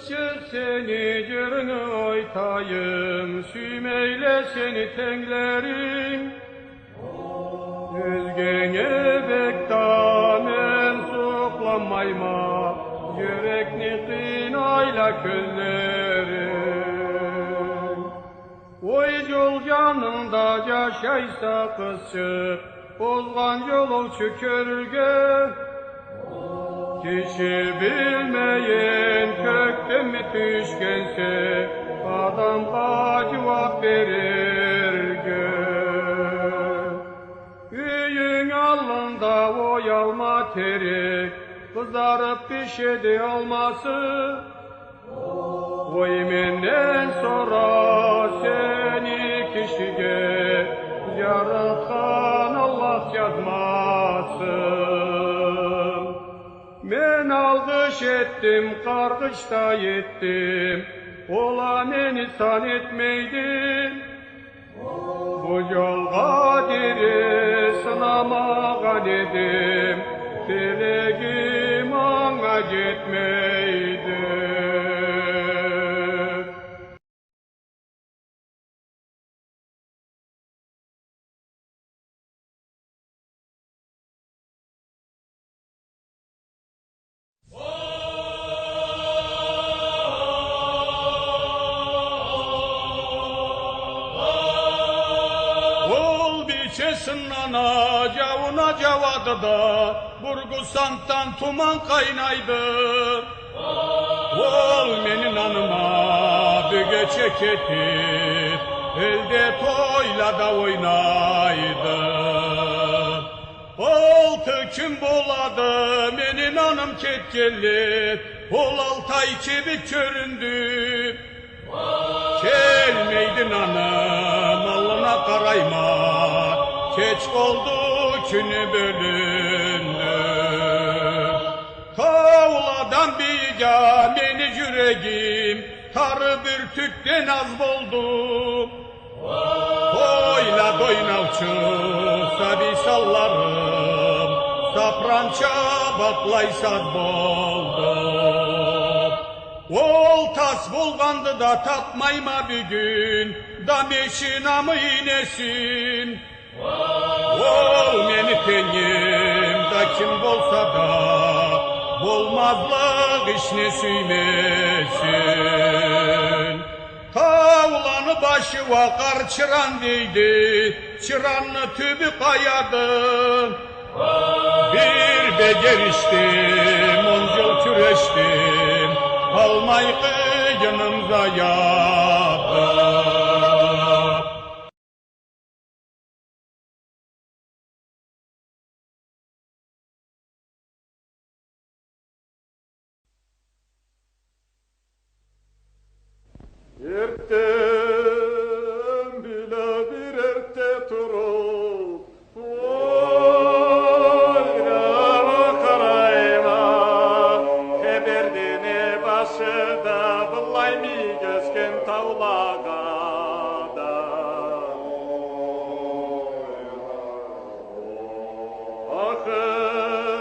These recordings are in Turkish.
Çık seni görünü oytayım, sümeyle seni tenglerim. Özgene bektamen soklanmayma, yürekni kınayla gözlerim. Oy yol yanında yaşaysa kızcık, bozgan yoluvçu körülge. Kişi bilmeyen kökten mi düşkense, adamga cevap verir gök. Üyün alnında oyalma terik, kızarıp pişedi alması. Oy menden sonra seni kişiye, yaratkan Allah yazmasın. Men algış ettim, kargışta yettim, ola meni san etmeydi. Bu yol kaderi sınamağa dedim, dilegim ana gitmeydi. Sınana cavuna cavadı da Burgusan'tan tuman kaynaydı. Ol menin anıma büge çeketip elde toyla da oynaydı. Ol tüküm buladı menin anım ketkelli, ol altay çevik köründü. Kelmeydin anam Allah'ına karayma, geç oldu günü bölündü. Tavladan biga beni yüreğim, tarı bürtükten az boldu. Oyla doynavçı sabi sallarım, saprança baklaysad boldu. Ol tas bulgandı da tapmayma bir gün, da meşin amı inesin. Ol meni tenyim da kim bolsa da, bolmazlık işini suymesin. Tavlanı başı vakar çıran deydi, çıranlı tübü kayadı. Bir beger içtim, 10 yıl küreştim, almay kıyınımda yattı. Ertem bile bir erte turup, oyrama karayma, heberdini başında bıllay mi gözken tavlaga da.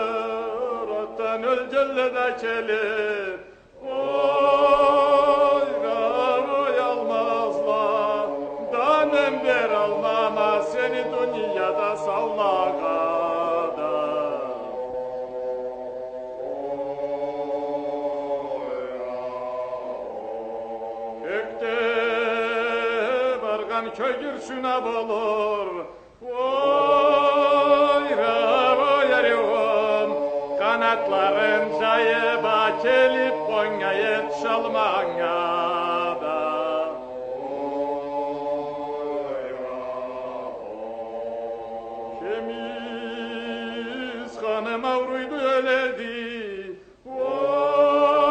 Ahırattan ölcülle de kelip, ber almama seni dünyada savlagada. Kökte bargan köy gürsüne bulur, oyarım kanatların jayıba kelip koyayım şalmanga. Mavruydu öledi,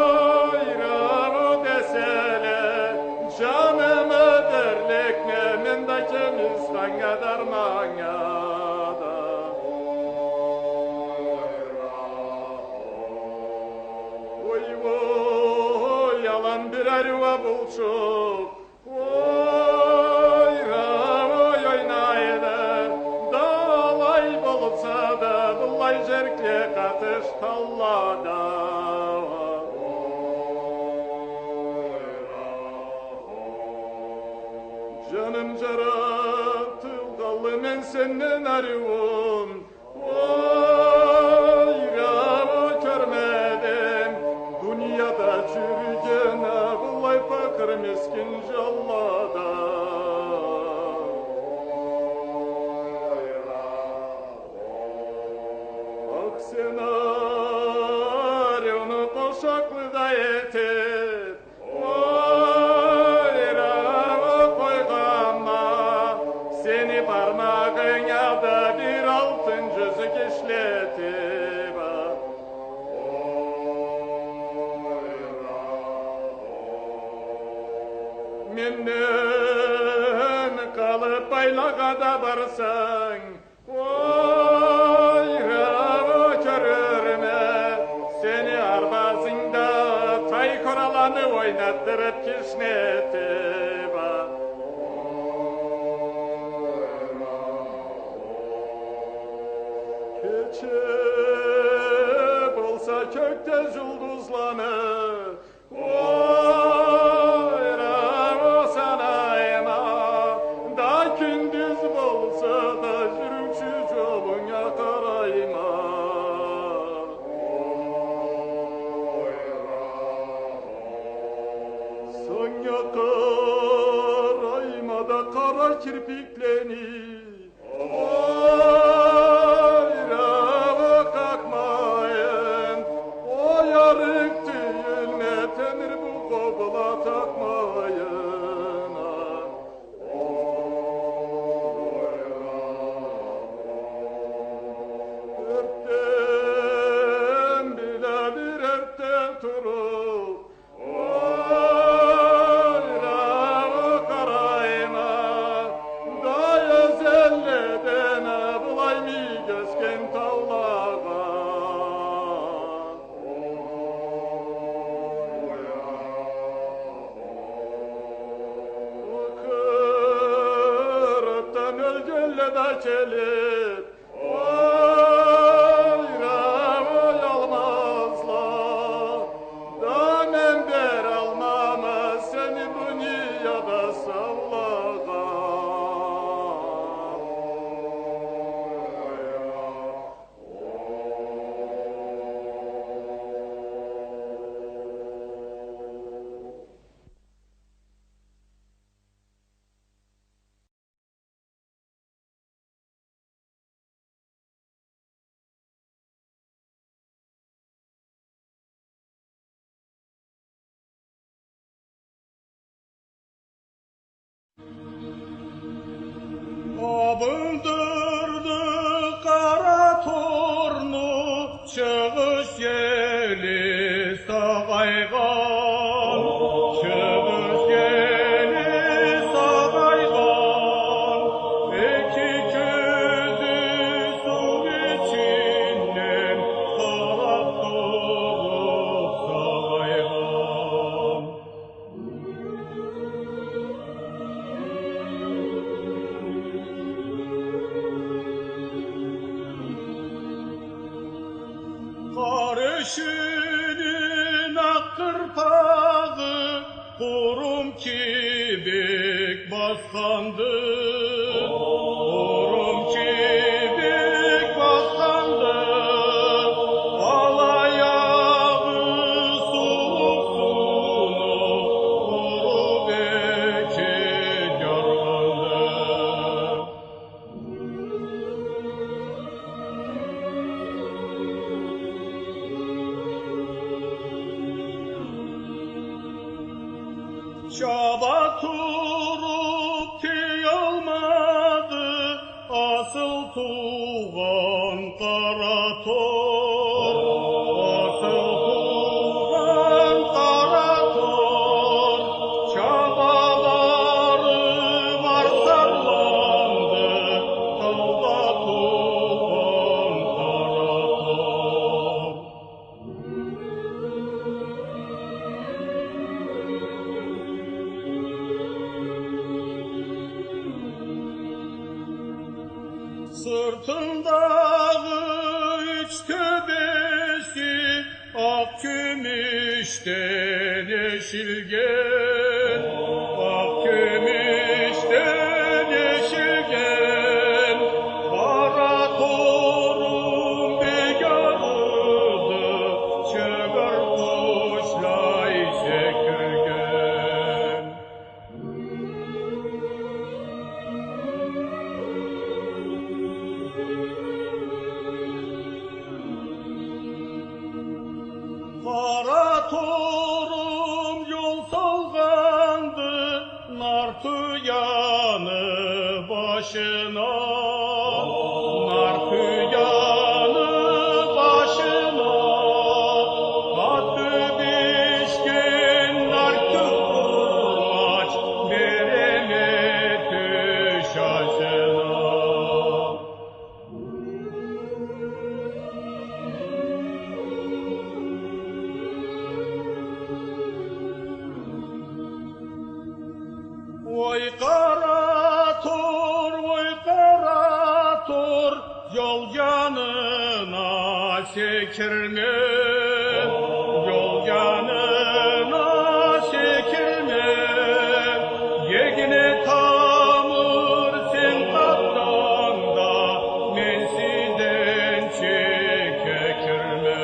oyrama desele, canımı derleknemin de kemiz kanga darmanga da. Oy oy yalan bir arıva bulçuk, oyrama oynaydı, dalay bulutsa da bullay jerkle katış tallada. Canım jaratılgalı men senden arıyorum. Oy görmedim dünyada çürügen abılay fakir miskin jallada. Senaryonu poşaklı da yeter. Oyrama koygama seni parmağına da bir altın cüzük işletip. Menden kalıp baylağa da barsan. Seni arbasında tay koralanı oynattırıp kişnetip. Keçe bulsa kökte yıldızlanı oyrama sanayma da gündüz bulsa da yürümşü yoluna karayma. Sonya karaymada kara kirpikleni oyrama kalkmayın. O yarık düğüne tenir bu kobula takmayın. Örtten bile bir örtten turup Çelip oyrama yalmazlar da men ber almama seni dünyada sallağa. Abıldırdı kara tornu çıkış yeli sağaygan. Çıkış yeli sağaygan. İki gözü su içinden harap dolup sağaygan. Karışının akkırpağı kurum kibik baskandı. Kurum kibik baskandı. Alayağı soğuk sunu kuru bekir yargındı. Çaba turup tiyolmadı asıl tuğan kara tor. Asıl tuğan kara tor. Çabaları var sarlandı tavda tuğan kara tor. Sırtındağı üç töbesi ak gümüşten yeşilgen. Ak gümüşten Kara torum yol salgandı, nartı yanı başına. Nartı yanı başına. Attı pişkin nartı kulaç, veremedi şaşına. Oy kara tur, yol yanına sekirme, yol yanına sekirme. Yegine tamır sen kaptan da, mensiden çekekirme.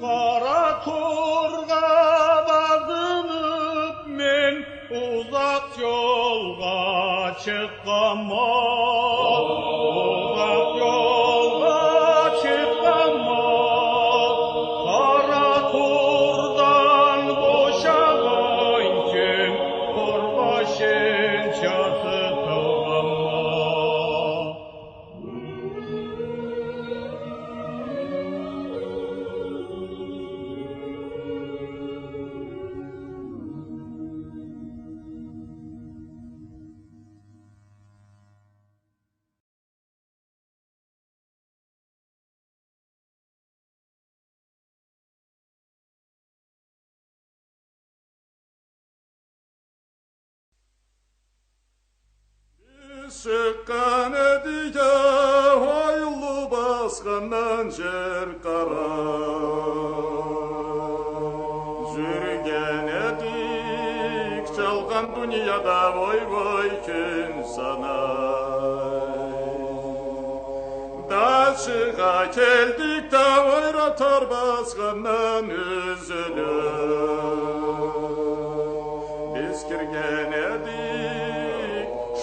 Kara turga bağlanıp men uzak yolga çıkama. Uzak yolga çıkama. Kara turdan boşalanken korbaşın çası tavama. Şıkkan ediye haylı baskandan jer kara. Jürgen edik çalgan dünyada voy voy gün sana. Daşığa keldik de oyratar baskandan üzülür. Biz kirgen edik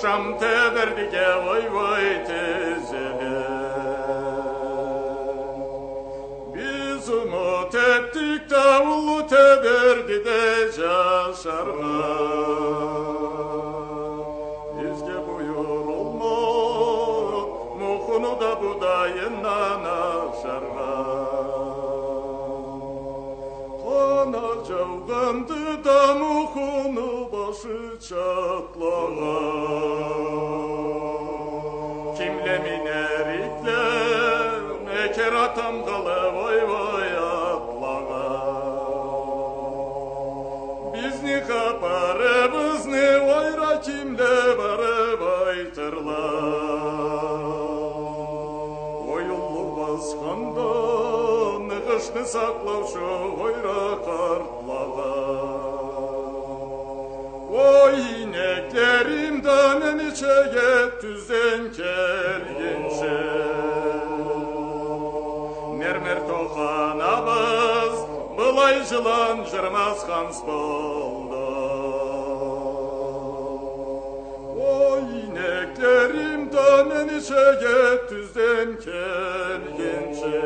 Şam teberdige voy voy tezeler. Biz umut ettik davullu teberdi de caşarga. Bizge buyurulma muhunu da budayından aşarga. Kana cavgandı da muhunu başı çatlagan. Kimle minerikle meker atam kalı voy voy atlagan. Bizni kaparımızını oyra kimle barı baytırlar. Oyullu baskanda nıgışını saklavşu oyra kartlagan. Oy ineklerim danen içeye tüzden kelgince. Mermer toxanabız bılay жылан жырмас ханс болды. Oy ineklerim danen içeye tüzden kelgince.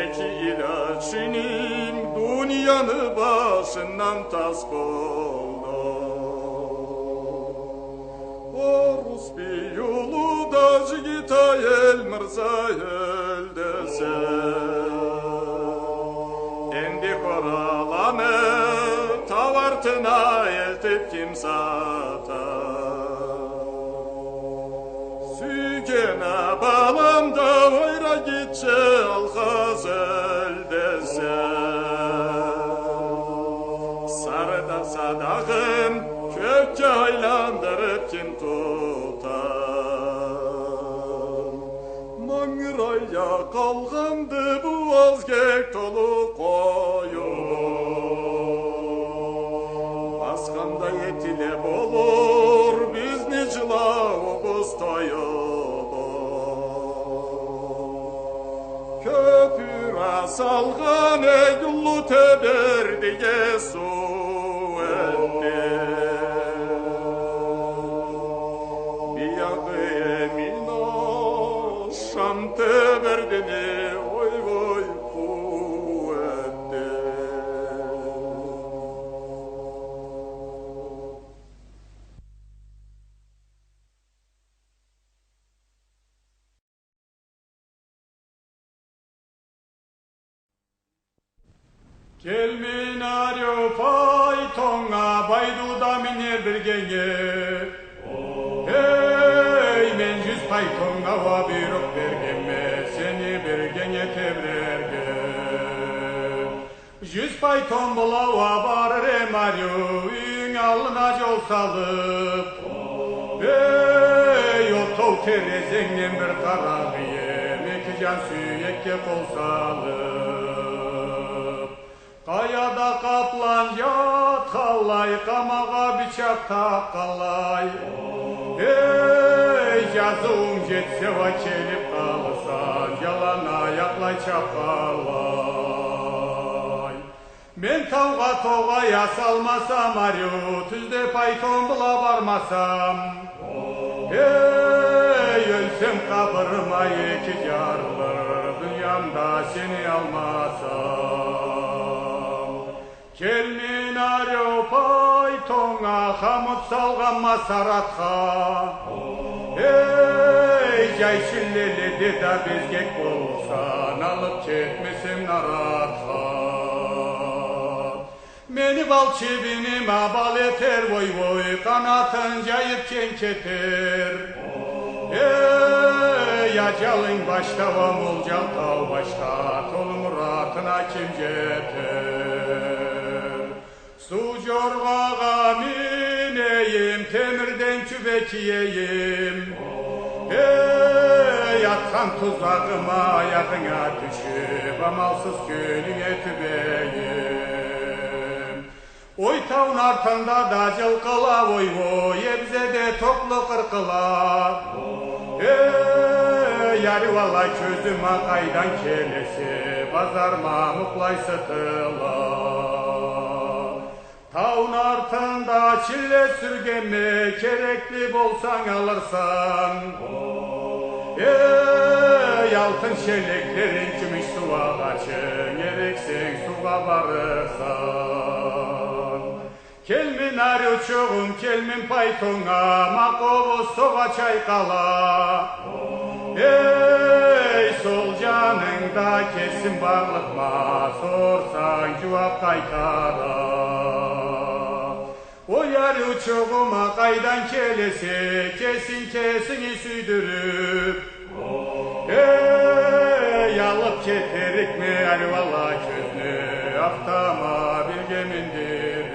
Eki ilaçının dünyanı başından tas buldu. O Rus bir yolu da Jigitayel Mirza öldese. Endi koralanı tavartına eltip kim satar. Sügene balam da oyra gitçe alhaz öldese. Sarıda sadağın kökçe aylandırıp kim tutar. Mangıraya kalgandı bu azgek tolu koyulu. Baskanda yetile olur bizni cılavubuz toyulu. Köpüre salgan ey yullu teberdige su Келминарио файтонга байдуда минер бергенге. Ey men 100 faytonga va buyruq bergenme, seni bergenge tebrerge. 100 fayton bulava barır Mario, üyün alına yol salıp. Ey otol terezengden bir karağıye, mekican süyekke kol salıp. Kayada kaplan yat kalay, kamağa bıçak takalay. Ey yazığım jetse va kelip kalırsan, yalan ayakla çapalay. Men tavga toga yasalmasam aryo, tüzde payton bula barmasam. Ey ölsem kabırıma iki yarılır, dünyamda seni almasam. Kelminario paytonga, hamut salgan masaratha. Ey jayşilleli da bezgek bolsan, alıp ketmesim naratha. Meni bal çibinime bal eter voy voy, kanatın jayıp çenketer. Ey acalın başta va mulcal tau başta, tol muratına kim jeter. Su jorgaga mineyim, temirden kübekiyeyim. Ey atkan tuzağıma ayağına düşüp, amalsız gönlüne tübeyim. Oy taun artanda da jılkıla voy voy, ebzede toplu kırkıla. Ey yari valla közüma kaydan kelesi, bazarma muklay sıtıla. Taun artında çille sürgeme, kerekli bolsan alırsan. Ey altın şeleklerin kümüş suva kaçın, gereksen suva varırsan. Kelmin arı çoğum, kelmin paytonga, makovu soğa çaykala. Ey sol canında kesin bağlıkma, sorsan cevap kaytara. O yarı çoğuma kaydan kelesi, kesin kesini süydürüp. Ey alıp keterik mi arvala közünü, aftama bir gemindirip.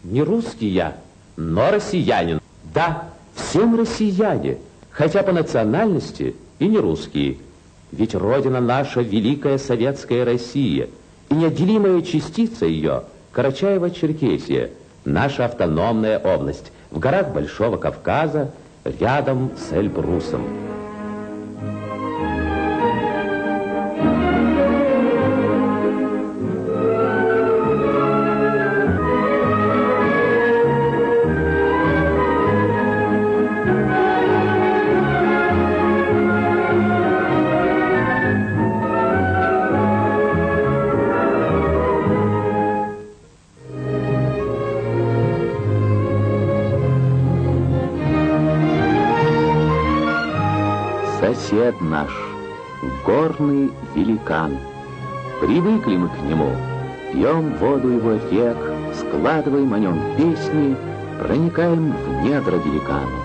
Не русский я, но россиянин. Да, все мы россияне, хотя по национальности и не русские. Ведь родина наша великая советская Россия, и неотделимая частица ее Карачаево-Черкесия, наша автономная область в горах Большого Кавказа, рядом с Эльбрусом. Сосед наш, горный великан. Привыкли мы к нему, пьем воду его рек, складываем о нем песни, проникаем в недра великана.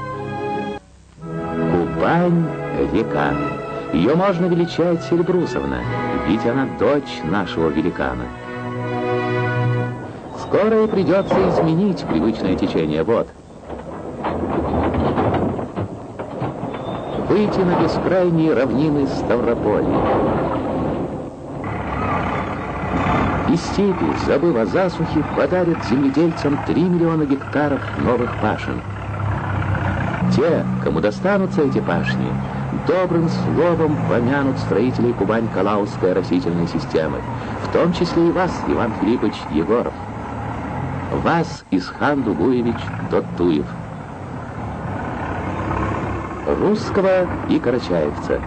Кубань — река. Ее можно величать Эльбрусовна, ведь она дочь нашего великана. Скоро и придется изменить привычное течение вод. выйти на бескрайние равнины Ставрополья. И степи, забыв о засухе, подарят земледельцам 3 миллиона гектаров новых пашин. Те, кому достанутся эти пашни, добрым словом помянут строителей Кубань-Калаузской растительной системы, в том числе и вас, Иван Филиппович Егоров. Вас, Исхан Дугуевич Тоттуев. Русского и карачаевца.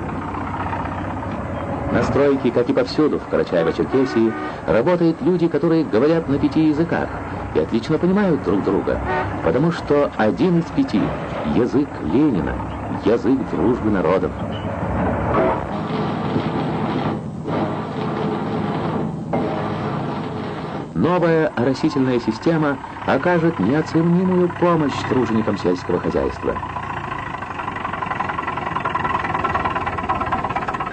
На стройке, как и повсюду в Карачаево-Черкесии, работают люди, которые говорят на 5 языках и отлично понимают друг друга, потому что один из 5 — язык Ленина, язык дружбы народов. Новая оросительная система окажет неоценимую помощь труженикам сельского хозяйства.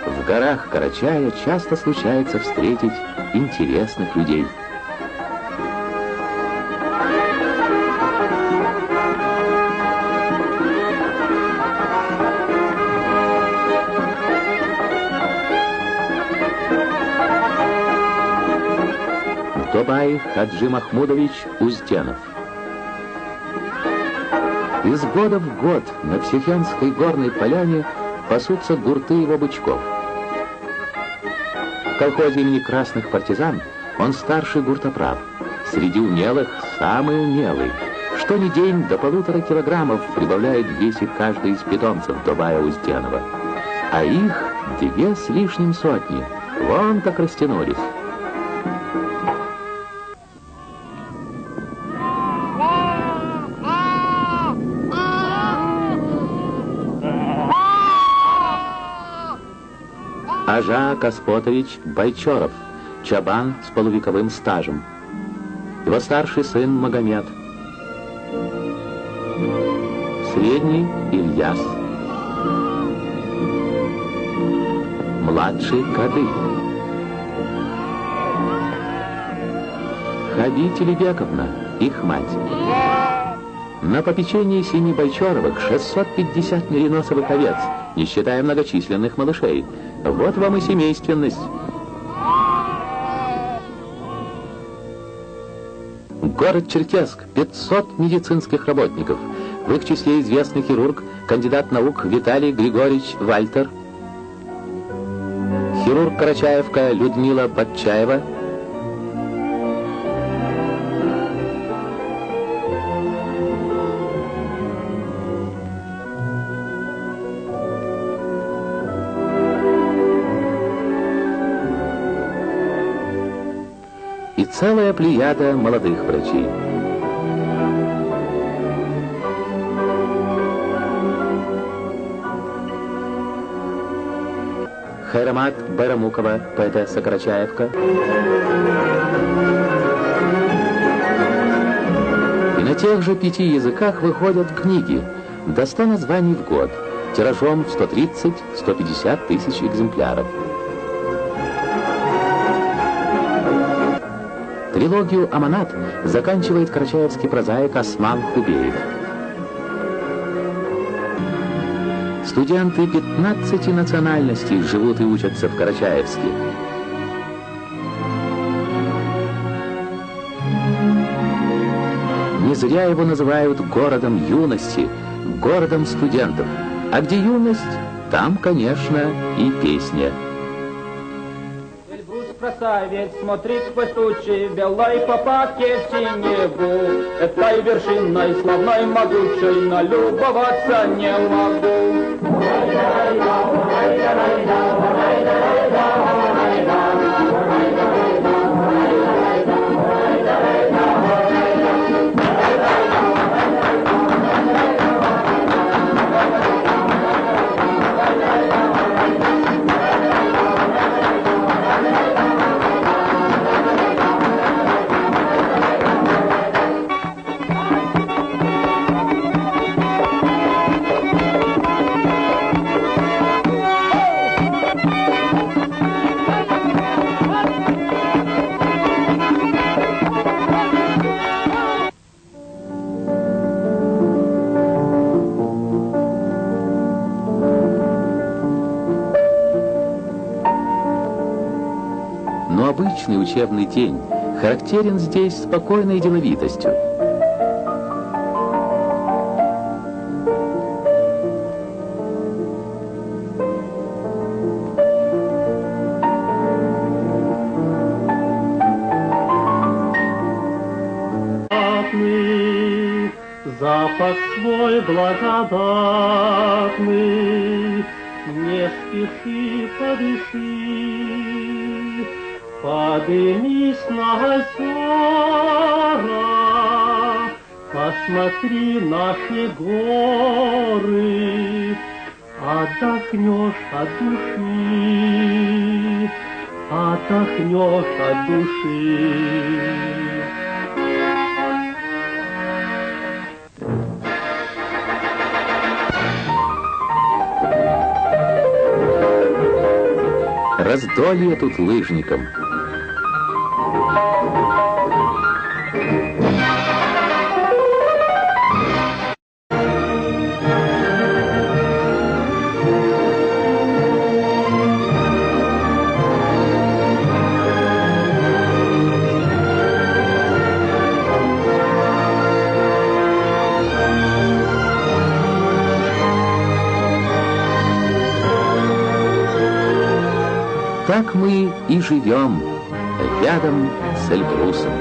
В горах Карачая часто случается встретить интересных людей. Тобай Хаджи Махмудович Узденов. Из года в год на Психенской горной поляне пасутся гурты его бычков. В колхозе имени красных партизан он старший гуртоправ. Среди умелых самый умелый. Что ни день до 1,5 килограммов прибавляет в весе каждый из питомцев Тобая Узденова. А их 2 с лишним сотни. Вон как растянулись. Ажа Каспотович Байчоров, чабан с полувековым стажем. Его старший сын Магомед. Средний Ильяс. Младший Кады. Хаби Телебековна, их мать. На попечении 7 Байчоровых 650 мериносовых овец, не считая многочисленных малышей. Вот вам и семейственность. Город Черкесск, 500 медицинских работников. В их числе известный хирург, кандидат наук Виталий Григорьевич Вальтер, хирург Карачаевка Людмила Батчаева, и целая плеяда молодых врачей. Хайрамат Байрамукова, поэтесса Карачаевка. И на тех же 5 языках выходят книги до 100 названий в год, тиражом в 130-150 тысяч экземпляров. Трилогию «Аманат» заканчивает карачаевский прозаик Осман Хубеев. Студенты 15 национальностей живут и учатся в Карачаевске. Не зря его называют городом юности, городом студентов. А где юность, там, конечно, и песня. Красавец смотрит сквозь тучи, белой попадки в синеву. Этой вершиной славной могучей налюбоваться не могу. обычный учебный день характерен здесь спокойной деловитостью. Запах свой благодатный, не спеши, подыши, подымись на озера, посмотри наши горы, отдохнешь от души, отдохнешь от души. Раздолье тут лыжникам. Так мы и живем рядом с Эльбрусом.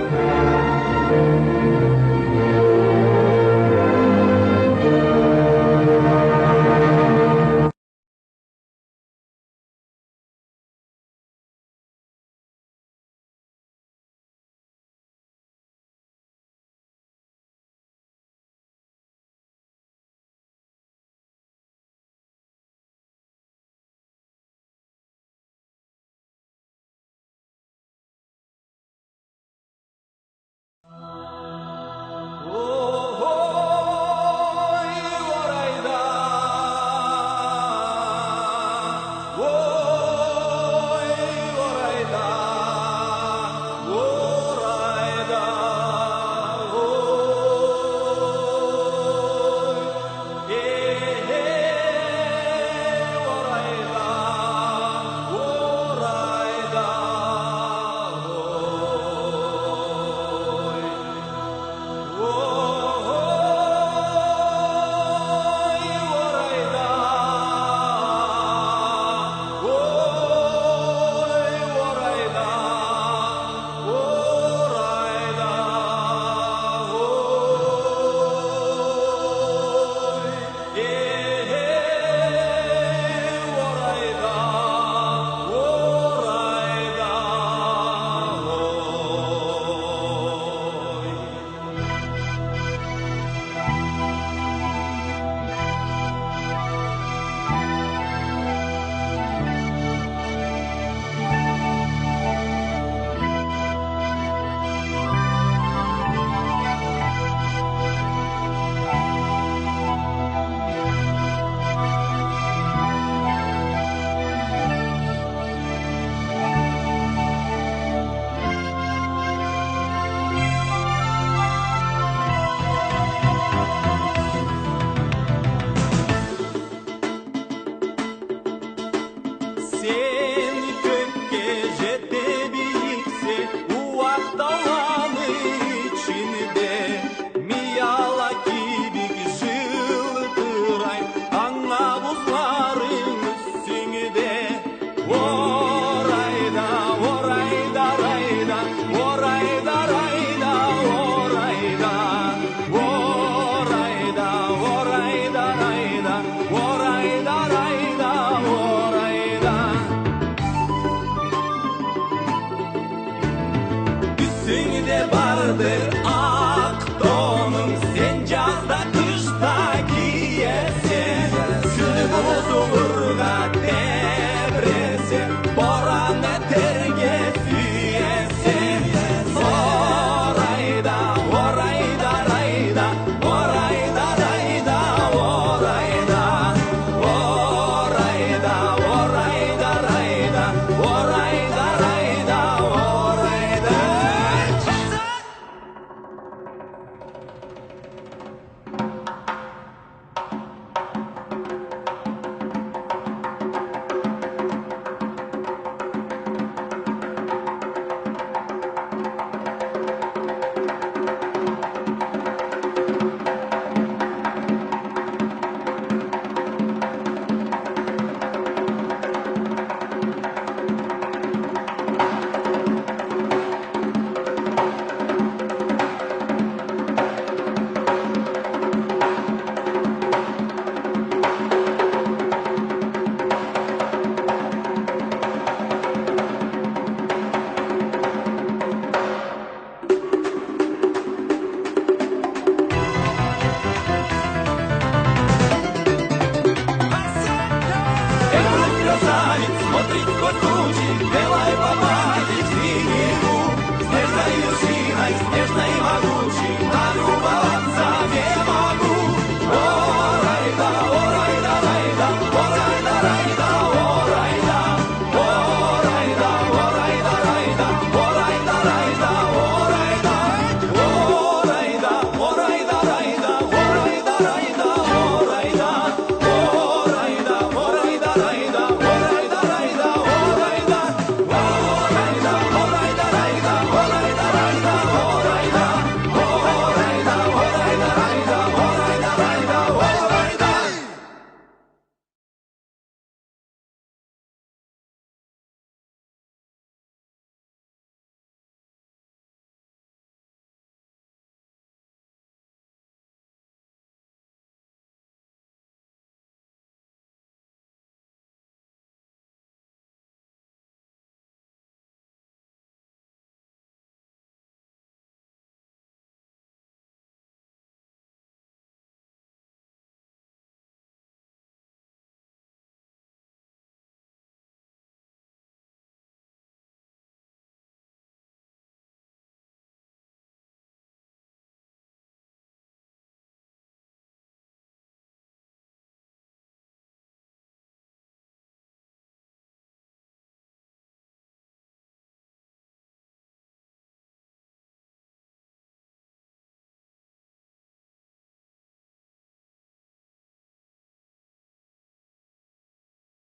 красавец смотрит сквозь тучи, белая попадет в синеву. Снежной вершиной, снежной могучей, на любовь